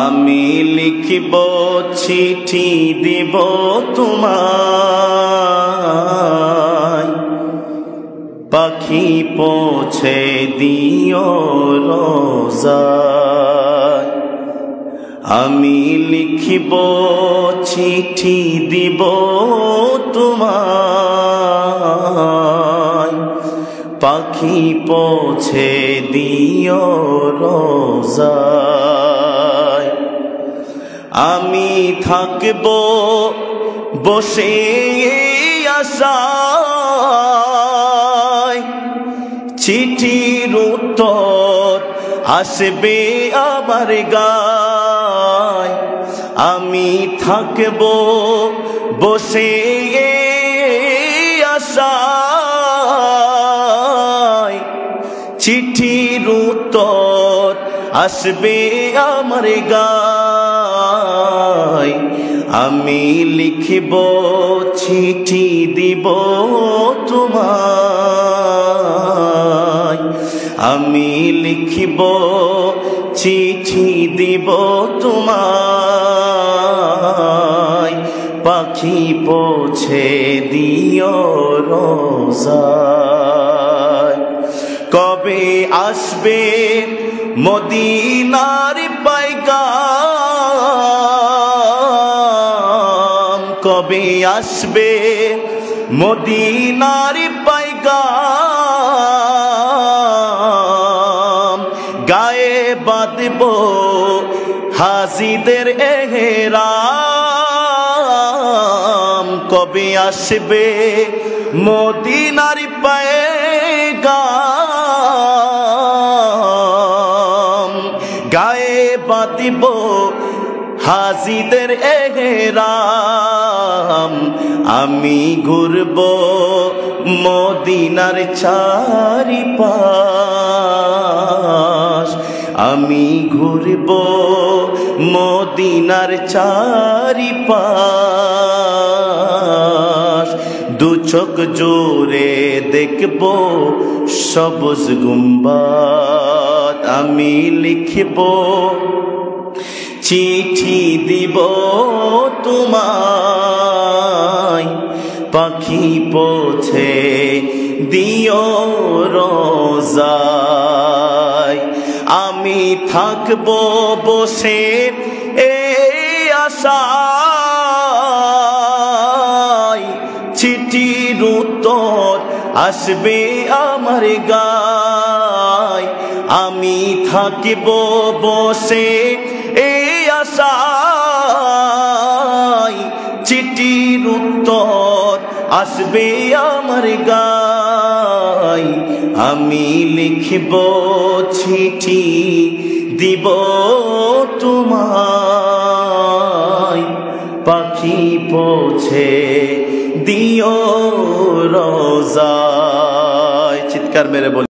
আমি লিখিব চিঠি দিব তোমায়, পাখি পৌঁছে দিও রোজায়। আমি লিখিব চিঠি দিব তোমায়, পাখি পৌঁছে দিও রোজায়। আমি থাকব বসে আশায়, চিঠির উত্তর আসবে আমার গায়। আমি থাকব বসে আশায়, চিঠির উত্তর আসবে আমার গায়। আমি লিখিব চিঠি দিব তোমায়, আমি লিখিব চিঠি দিব তোমায়, পাখি পৌঁছে দিও রোজায়। কবে আসবে মদিনার পায়গাম, কবে আসবে মদিনার পায়গাম। গায়ে বাঁধব হাজিদের এহরাম, কবে আসবে মদিনার পায়গাম। গায়ে বাঁধব হাজিদের এহরাম। আমি ঘুরব মদিনার চারিপাশ, আমি ঘুরব মদিনার চারিপাশ। দু চোখ জোরে দেখব সবুজ গুম্বাদ। আমি লিখব চিঠি দিব তোমায়, পাখি পৌঁছে দিও রোজায়। আমি থাকব বসে এই আশায়, চিঠির উত্তর আসবে আমার গায়। আমি থাকিব বসে এই আশায়, চিঠির উত্তর আসবে আমার গায়। আমি লিখিব চিঠি দিব তোমায়, পাখি পৌঁছে দিও রোজায়। চিৎকার মেরে বল।